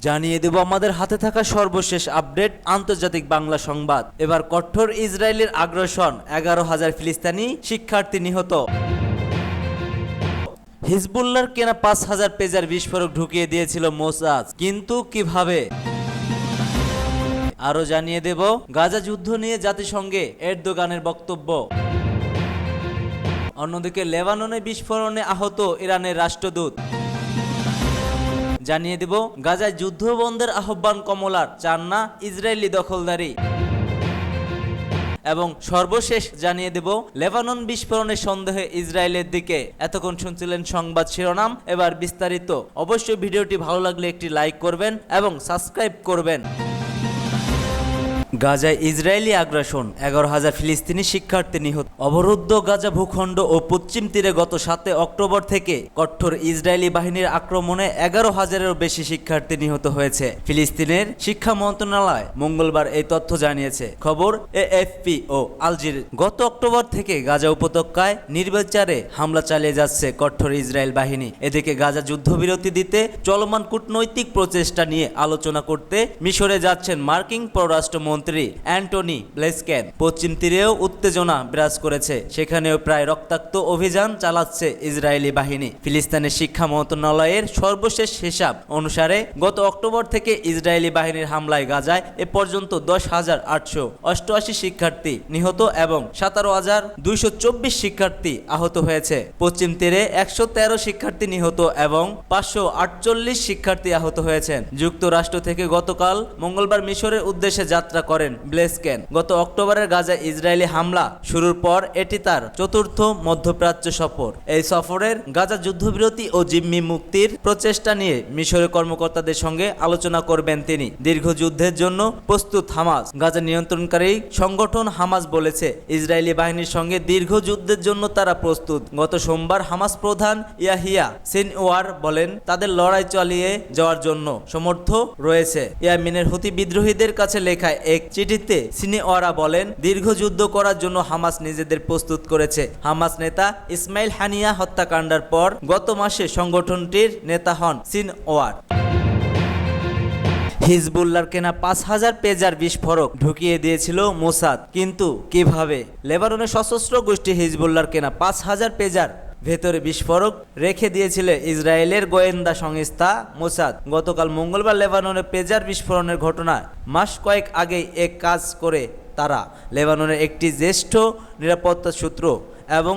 জানিয়ে দেব আমাদের হাতে থাকা সর্বশেষ আপডেট আন্তর্জাতিক বাংলা সংবাদ। এবার কঠোর ইসরায়েলের আগ্রাসন, 11,000 ফিলিস্তিনি শিক্ষার্থী নিহত। হিজবুল্লাহর কেনা 5,000 পেজার বিস্ফোরক ঢুকিয়ে দিয়েছিল মোসাদ, কিন্তু কিভাবে? আরো জানিয়ে দেব গাজা যুদ্ধ নিয়ে জাতিসংঘে এরদোগানের বক্তব্য। অন্যদিকে লেবাননে বিস্ফোরণে আহত ইরানের রাষ্ট্রদূত। জানিয়ে দেব গাজায় যুদ্ধ বন্ধের আহ্বান কমলার, চান না ইসরায়েলি দখলদারি। এবং সর্বশেষ জানিয়ে দেব লেবানন বিস্ফোরণের সন্দেহে ইসরায়েলের দিকে। এতক্ষণ শুনছিলেন সংবাদ শিরোনাম, এবার বিস্তারিত। অবশ্যই ভিডিওটি ভালো লাগলে একটি লাইক করবেন এবং সাবস্ক্রাইব করবেন। গাজায় ইসরায়েলি আগ্রাসন, 11,000 ফিলিস্তিনি শিক্ষার্থী নিহত। অবরুদ্ধ গাজা ভূখণ্ড ও পশ্চিম তীরে গত 7 অক্টোবর থেকে কঠোর ইসরায়েলি বাহিনীর আক্রমণে 11,000-এরও বেশি শিক্ষার্থী নিহত হয়েছে। ফিলিস্তিনের শিক্ষা মন্ত্রণালয় মঙ্গলবার এই তথ্য জানিয়েছে। খবর এএফপি ও আল জাজিরা। গত অক্টোবর থেকে গাজা উপত্যকায় নির্বিচারে হামলা চালিয়ে যাচ্ছে কঠোর ইসরায়েল বাহিনী। এদিকে গাজা যুদ্ধবিরতি দিতে চলমান কূটনৈতিক প্রচেষ্টা নিয়ে আলোচনা করতে মিশরে যাচ্ছেন মার্কিন পররাষ্ট্রমন্ত্রী অ্যান্টনি ব্লিংকেন। পশ্চিম তীরেও উত্তেজনা বিরাজ করেছে, সেখানেও প্রায় রক্তাক্ত অভিযান চালাচ্ছে ইসরায়েলি বাহিনী। ফিলিস্তিনের শিক্ষা মন্ত্রণালয়ের সর্বশেষ হিসাব অনুসারে গত অক্টোবর থেকে ইসরায়েলি বাহিনীর হামলায় গাজায় এ পর্যন্ত 10,888 শিক্ষার্থী নিহত এবং 17,224 শিক্ষার্থী আহত হয়েছে। পশ্চিম তীরে 113 শিক্ষার্থী নিহত এবং 548 শিক্ষার্থী আহত হয়েছেন। যুক্তরাষ্ট্র থেকে গতকাল মঙ্গলবার মিশরের উদ্দেশ্যে যাত্রা করেন ব্লিংকেন। গত অক্টোবরের গাজায় ইসরায়েলি হামলা শুরুর পর এটি তার চতুর্থ মধ্যপ্রাচ্য সফর। এই সফরের গাজা যুদ্ধবিরতি ও জিম্মি মুক্তির প্রচেষ্টা নিয়ে মিশরের কর্মকর্তাদের সঙ্গে আলোচনা করবেন তিনি। দীর্ঘ যুদ্ধের জন্য প্রস্তুত হামাস। গাজা নিয়ন্ত্রণকারী সংগঠন হামাস বলেছে ইসরায়েলি বাহিনীর সঙ্গে দীর্ঘ যুদ্ধের জন্য তারা প্রস্তুত। গত সোমবার হামাস প্রধান ইয়াহিয়া সিনওয়ার বলেন তাদের লড়াই চালিয়ে যাওয়ার জন্য সমর্থ রয়েছে। ইয়েমেনের হুতি বিদ্রোহীদের কাছে লেখা এক চিঠিতে সিনওয়ারা বলেন দীর্ঘ যুদ্ধ করার জন্য হামাস নিজেদের প্রস্তুত করেছে। হামাস নেতা ইসমাইল হানিয়া হত্যাকাণ্ডের পর গত মাসে সংগঠনটির নেতা হন সিনওয়ার। হিজবুল্লাহর কেনা 5,000 পেজার বিস্ফোরক ঢুকিয়ে দিয়েছিল মোসাদ, কিন্তু কিভাবে? লেবাননের সশস্ত্র গোষ্ঠী হিজবুল্লাহর কেনা 5,000 পেজার ভেতরে বিস্ফোরক রেখে দিয়েছিল ইসরায়েলের গোয়েন্দা সংস্থা মোসাদ। গতকাল মঙ্গলবার লেবাননে পেজার বিস্ফোরণের ঘটনায় মাস কয়েক আগেই এক কাজ করে তারা। লেবাননের একটি জ্যেষ্ঠ নিরাপত্তা সূত্র এবং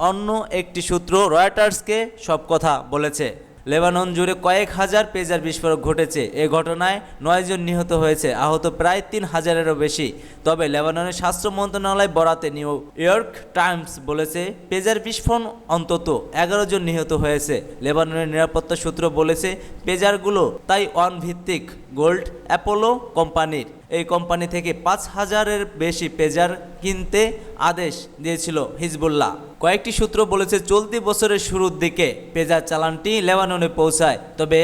অন্য একটি সূত্র রয়টার্সকে সব কথা বলেছে। লেবানন জুড়ে কয়েক হাজার পেজার বিস্ফোরক ঘটেছে। এ ঘটনায় 9 জন নিহত হয়েছে, আহত প্রায় 3,000-এরও বেশি। তবে লেবাননের স্বাস্থ্য মন্ত্রণালয় বরাতে নিউ ইয়র্ক টাইমস বলেছে পেজার বিস্ফোরণ অন্তত 11 জন নিহত হয়েছে। লেবাননের নিরাপত্তা সূত্র বলেছে পেজারগুলো তাইওয়ান ভিত্তিক গোল্ড অ্যাপোলো কোম্পানির। এই কোম্পানি থেকে 5,000-এর বেশি পেজার কিনতে আদেশ দিয়েছিল হিজবুল্লাহ। কয়েকটি সূত্র বলেছে চলতি বছরের শুরুর দিকে পেজার চালানটি লেবাননে পৌঁছায়। তবে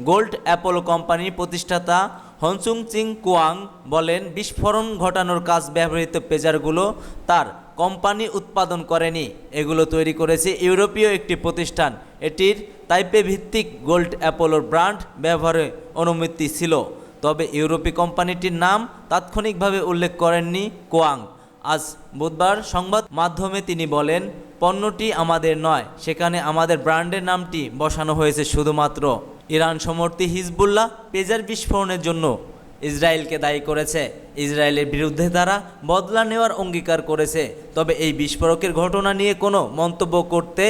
গোল্ড অ্যাপোলো কোম্পানির প্রতিষ্ঠাতা হনসুং চিং কুয়াং বলেন বিস্ফোরণ ঘটানোর কাজ ব্যবহৃত পেজারগুলো তার কোম্পানি উৎপাদন করেনি, এগুলো তৈরি করেছে ইউরোপীয় একটি প্রতিষ্ঠান। এটির তাইপে ভিত্তিক গোল্ড অ্যাপোলোর ব্র্যান্ড ব্যবহারের অনুমতি ছিল, তবে ইউরোপীয় কোম্পানিটির নাম তাৎক্ষণিকভাবে উল্লেখ করেননি কোয়াং। আজ বুধবার সংবাদ মাধ্যমে তিনি বলেন পণ্যটি আমাদের নয়, সেখানে আমাদের ব্র্যান্ডের নামটি বসানো হয়েছে শুধুমাত্র। ইরান সমর্থী হিজবুল্লাহ পেজার বিস্ফোরণের জন্য ইসরায়েলকে দায়ী করেছে। ইসরায়েলের বিরুদ্ধে তারা বদলা নেওয়ার অঙ্গীকার করেছে, তবে এই বিস্ফোরকের ঘটনা নিয়ে কোনো মন্তব্য করতে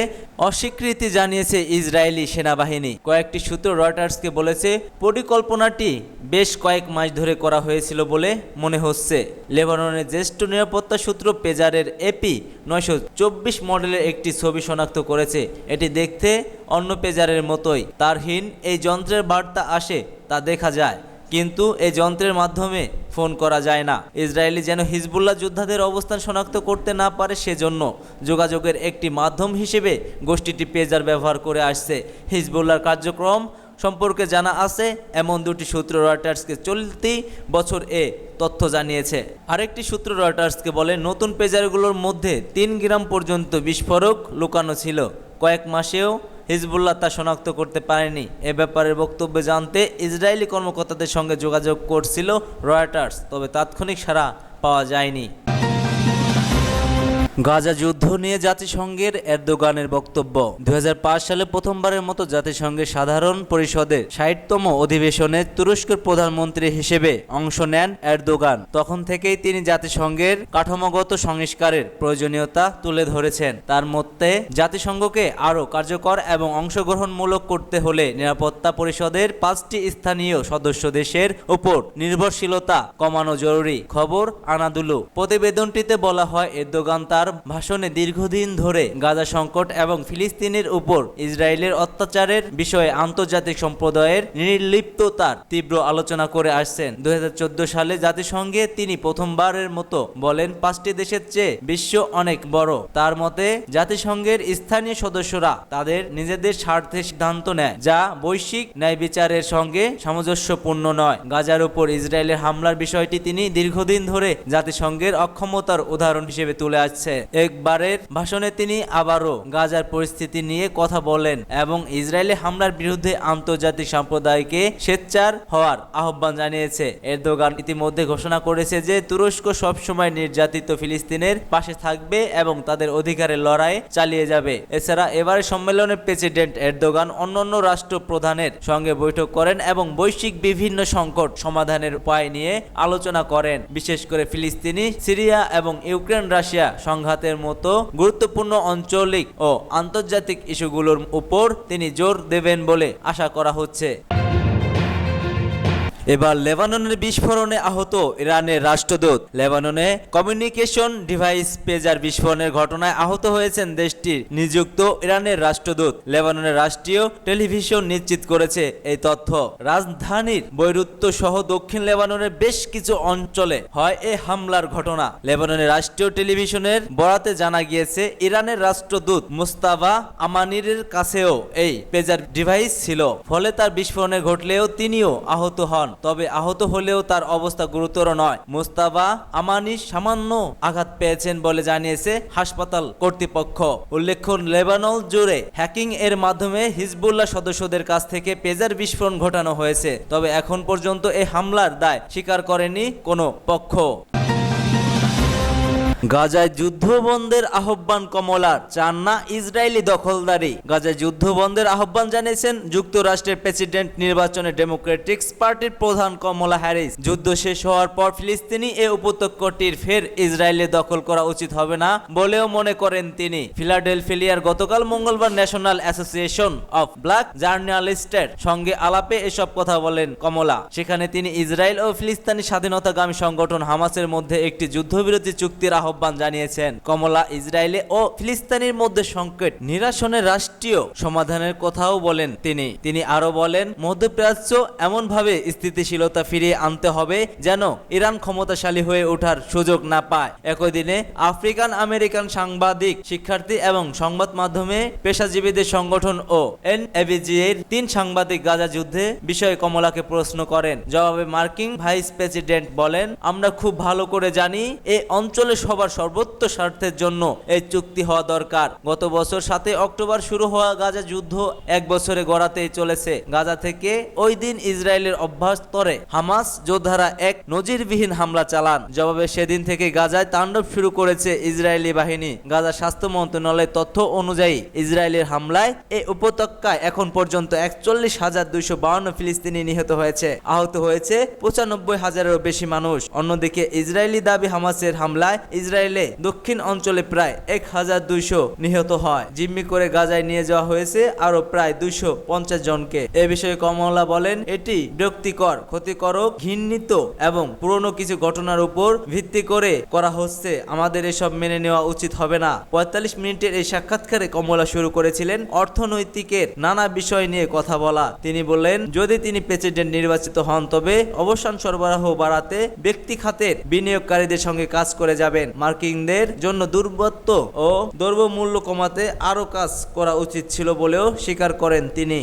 অস্বীকৃতি জানিয়েছে ইসরায়েলি সেনাবাহিনী। কয়েকটি সূত্র রয়টার্সকে বলেছে পরিকল্পনাটি বেশ কয়েক মাস ধরে করা হয়েছিল বলে মনে হচ্ছে। লেবাননের জ্যেষ্ঠ নিরাপত্তা সূত্র পেজারের এপি 924 মডেলের একটি ছবি শনাক্ত করেছে। এটি দেখতে অন্য পেজারের মতোই। তারহীন এই যন্ত্রের বার্তা আসে তা দেখা যায়, কিন্তু এই যন্ত্রের মাধ্যমে ফোন করা যায় না। ইসরায়েলি যেন হিজবুল্লাহ যোদ্ধাদের অবস্থান শনাক্ত করতে না পারে, সেজন্য যোগাযোগের একটি মাধ্যম হিসেবে গোষ্ঠীটি পেজার ব্যবহার করে আসছে। হিজবুল্লাহর কার্যক্রম সম্পর্কে জানা আছে এমন দুটি সূত্র রয়টার্সকে চলতি বছর এ তথ্য জানিয়েছে। আরেকটি সূত্র রয়টার্সকে বলে নতুন পেজারগুলোর মধ্যে 3 গ্রাম পর্যন্ত বিস্ফোরক লুকানো ছিল। কয়েক মাসেও হিজবুল্লাহ তা শনাক্ত করতে পারেনি। এ ব্যাপারে বক্তব্য জানতে ইসরায়েলি কর্মকর্তাদের সঙ্গে যোগাযোগ করছিল রয়টার্স, তবে তাৎক্ষণিক সাড়া পাওয়া যায়নি। গাজা যুদ্ধ নিয়ে জাতিসংঘের এরদোগানের বক্তব্য। 2005 সালে প্রথমবারের মতো জাতিসংঘের সাধারণ পরিষদের 60তম অধিবেশনে তুরস্কের প্রধানমন্ত্রী হিসেবে অংশ নেন এরদোগান। তখন থেকেই তিনি জাতিসংঘের কাঠামোগত সংস্কারের প্রয়োজনীয়তা তুলে ধরেছেন। তার মতে জাতিসংঘকে আরও কার্যকর এবং অংশগ্রহণমূলক করতে হলে নিরাপত্তা পরিষদের 5টি স্থানীয় সদস্য দেশের উপর নির্ভরশীলতা কমানো জরুরি। খবর আনাদুলু। প্রতিবেদনটিতে বলা হয়, এরদোগান তার ভাষণে দীর্ঘদিন ধরে গাজা সংকট এবং ফিলিস্তিনের উপর ইসরায়েলের অত্যাচারের বিষয়ে আন্তর্জাতিক সম্প্রদায়ের নির্লিপ্ততার তীব্র আলোচনা করে আসছেন। 2014 সালে জাতিসংঘে তিনি প্রথমবারের মতো বলেন, 5টি দেশের চেয়ে বিশ্ব অনেক বড়। তার মতে জাতিসংঘের স্থানীয় সদস্যরা তাদের নিজেদের স্বার্থে সিদ্ধান্ত নেয়, যা বৈশ্বিক ন্যায় বিচারের সঙ্গে সামঞ্জস্যপূর্ণ নয়। গাজার উপর ইসরায়েলের হামলার বিষয়টি তিনি দীর্ঘদিন ধরে জাতিসংঘের অক্ষমতার উদাহরণ হিসেবে তুলে আসছে। একবারের ভাষণে তিনি আবারও গাজার পরিস্থিতি নিয়ে কথা বলেন এবং ইসরায়েলি হামলার বিরুদ্ধে আন্তর্জাতিক সম্প্রদায়কে সোচ্চার হওয়ার আহ্বান জানিয়েছে। এরদোগান ইতিমধ্যে ঘোষণা করেছে যে তুরস্ক সবসময় নির্যাতিত ফিলিস্তিনের পাশে থাকবে এবং তাদের অধিকারের লড়াই চালিয়ে যাবে। এছাড়া এবারের সম্মেলনে প্রেসিডেন্ট এরদোগান অন্যান্য রাষ্ট্রপ্রধানের সঙ্গে বৈঠক করেন এবং বৈশ্বিক বিভিন্ন সংকট সমাধানের উপায় নিয়ে আলোচনা করেন। বিশেষ করে ফিলিস্তিনি, সিরিয়া এবং ইউক্রেন রাশিয়া সংঘাতের মতো গুরুত্বপূর্ণ আঞ্চলিক ও আন্তর্জাতিক ইস্যুগুলোর উপর তিনি জোর দেবেন বলে আশা করা হচ্ছে। এবার লেবাননের বিস্ফোরণে আহত ইরানের রাষ্ট্রদূত। লেবাননে কমিউনিকেশন ডিভাইস পেজার বিস্ফোরণের ঘটনায় আহত হয়েছেন দেশটির নিযুক্ত ইরানের রাষ্ট্রদূত। লেবাননের রাষ্ট্রীয় টেলিভিশন নিশ্চিত করেছে এই তথ্য। রাজধানীর বৈরুত সহ দক্ষিণ লেবাননের বেশ কিছু অঞ্চলে হয় এই হামলার ঘটনা। লেবাননের রাষ্ট্রীয় টেলিভিশনের বরাতে জানা গিয়েছে, ইরানের রাষ্ট্রদূত মুস্তাফা আমানির কাছেও এই পেজার ডিভাইস ছিল, ফলে তার বিস্ফোরণে ঘটলেও তিনিও আহত হন। তবে আহত হলেও তার অবস্থা গুরুতর নয়। মুস্তাফা আমানি সামান্য আঘাত পেয়েছেন বলে জানিয়েছে হাসপাতাল কর্তৃপক্ষ। উল্লেখ্য, লেবানন জুড়ে হ্যাকিং এর মাধ্যমে হিজবুল্লাহ সদস্যদের কাছ থেকে পেজার বিস্ফোরণ ঘটানো হয়েছে। তবে এখন পর্যন্ত এই হামলার দায় স্বীকার করেনি কোনো পক্ষ। গাজায় যুদ্ধ বন্ধের আহ্বান কমলার, চান না ইসরায়েলি দখলদারি। গাজায় যুদ্ধ বন্ধের আহ্বান জানিয়েছেন যুক্তরাষ্ট্রের প্রেসিডেন্ট নির্বাচনে ডেমোক্রেটিক পার্টির প্রধান কমলা হ্যারিস। যুদ্ধ শেষ হওয়ার পর ফিলিস্তিনি এ উপত্যকাটির ফের ইসরায়েলে দখল করা উচিত হবে না বলেও মনে করেন তিনি। ফিলাডেলফিয়ার গতকাল মঙ্গলবার ন্যাশনাল অ্যাসোসিয়েশন অফ ব্ল্যাক জার্নালিস্টের সঙ্গে আলাপে এসব কথা বলেন কমলা। সেখানে তিনি ইসরায়েল ও ফিলিস্তিনি স্বাধীনতাকামী সংগঠন হামাসের মধ্যে একটি যুদ্ধবিরতি চুক্তির আহ্বান জানিয়েছেন। কমলা ইসরায়েলে ও ফিলিস্তিনের মধ্যে সংকট নিরসনের রাষ্ট্রীয় সমাধানের কথাও বলেন তিনি আরো বলেন, মধ্যপ্রাচ্য এমনভাবে স্থিতিশীলতা ফিরিয়ে আনতে হবে যেন ইরান ক্ষমতাশালী হয়ে ওঠার সুযোগ না পায়। একই দিনে আফ্রিকান আমেরিকান সাংবাদিক, শিক্ষার্থী এবং সংবাদ মাধ্যমে পেশাজীবীদের সংগঠন ও এনএভিজি এর 3 সাংবাদিক গাজা যুদ্ধে বিষয়ে কমলাকে প্রশ্ন করেন। জবাবে মার্কিন ভাইস প্রেসিডেন্ট বলেন, আমরা খুব ভালো করে জানি এই অঞ্চলে সবার সর্বোচ্চ স্বার্থের জন্য এই চুক্তি হওয়া দরকার। গত বছর 7 অক্টোবর শুরু হওয়া গাজা যুদ্ধ 1 বছরে গড়াতেই চলেছে। গাজা থেকে ওই দিন ইসরায়েলের অভ্যন্তরে হামাস যোদ্ধারা এক নজিরবিহীন হামলা চালান। জবাবে সেদিন থেকে গাজায় তাণ্ডব শুরু করেছে ইসরায়েলি বাহিনী। গাজা স্বাস্থ্য মন্ত্রণালয়ের তথ্য অনুযায়ী ইসরায়েলের হামলায় এই উপত্যকায় এখন পর্যন্ত 41,252 ফিলিস্তিনি নিহত হয়েছে। আহত হয়েছে 95,000-এরও বেশি মানুষ। অন্যদিকে ইসরায়েলি দাবি, হামাসের হামলায় ইসরায়েলে দক্ষিণ অঞ্চলে প্রায় 1,200 নিহত হয়। জিম্মি করে গাজায় নিয়ে যাওয়া হয়েছে আরো প্রায় 250 জনকে। এ বিষয়ে কমলা বলেন, এটি বিরক্তিকর, ক্ষতিকারক, ঘৃণিত এবং পুরনো কিছু ঘটনার উপর ভিত্তি করে করা হচ্ছে। আমাদের এসব মেনে নেওয়া উচিত হবে না। 45 মিনিটের এই সাক্ষাৎকারে কমলা শুরু করেছিলেন অর্থনৈতিকের নানা বিষয় নিয়ে কথা বলা। তিনি বললেন, যদি তিনি প্রেসিডেন্ট নির্বাচিত হন তবে অবসান সরবরাহ বাড়াতে ব্যক্তি খাতের বিনিয়োগকারীদের সঙ্গে কাজ করে যাবেন। মার্কিনদের জন্য দুর্বৃত্ত ও দ্রব্যমূল্য কমাতে আরও কাজ করা উচিত ছিল বলেও স্বীকার করেন তিনি।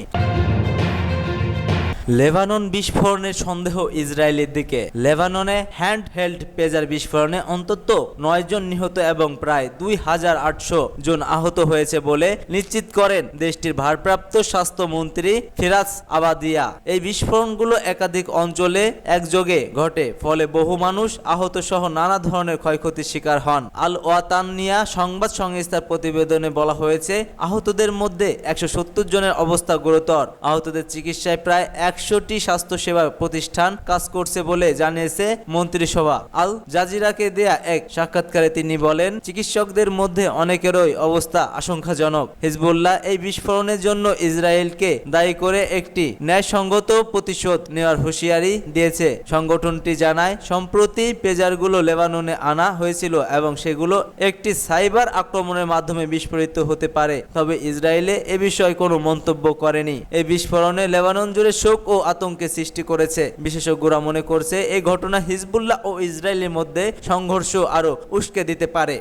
লেবানন বিস্ফোরণের সন্দেহ ইসরায়েলের দিকে। লেবাননে হ্যান্ড হেল্ড পেজার বিস্ফোরণে অন্তত 9 জন নিহত এবং প্রায় 2800 জন আহত হয়েছে বলে নিশ্চিত করেন দেশটির ভারপ্রাপ্ত স্বাস্থ্যমন্ত্রী ফিরাজ আবাদিয়া। এই বিস্ফোরণগুলো একাধিক অঞ্চলে একযোগে ঘটে, ফলে বহু মানুষ আহত সহ নানা ধরনের ক্ষয়ক্ষতির শিকার হন। আল ওয়াতানিয়া সংবাদ সংস্থার প্রতিবেদনে বলা হয়েছে, আহতদের মধ্যে 170 জনের অবস্থা গুরুতর। আহতদের চিকিৎসায় প্রায় 100টি স্বাস্থ্যসেবা প্রতিষ্ঠান কাজ করছে বলে জানিয়েছে মন্ত্রিসভা। আল জাজিরাকে দেয়া এক সাক্ষাৎকারে তিনি বলেন, চিকিৎসকদের মধ্যে অনেকেরই অবস্থা আশঙ্কাজনক। হিজবুল্লাহ এই বিস্ফোরণের জন্য ইসরায়েলকে দায়ী করে একটি ন্যায়সঙ্গত প্রতিশোধ নেওয়ার হুঁশিয়ারি দিয়েছে। সংগঠনটি জানায়, সম্প্রতি পেজারগুলো লেবাননে আনা হয়েছিল এবং সেগুলো একটি সাইবার আক্রমণের মাধ্যমে বিস্ফোরিত হতে পারে, তবে ইসরায়েলে এ বিষয়ে কোনো মন্তব্য করেনি। এই বিস্ফোরণে লেবানন জুড়ে শোক ও আতঙ্কের সৃষ্টি করেছে। বিশেষজ্ঞরা মনে করছে এই ঘটনা হিজবুল্লাহ ও ইসরায়েলের মধ্যে সংঘর্ষ আরও উস্কে দিতে পারে।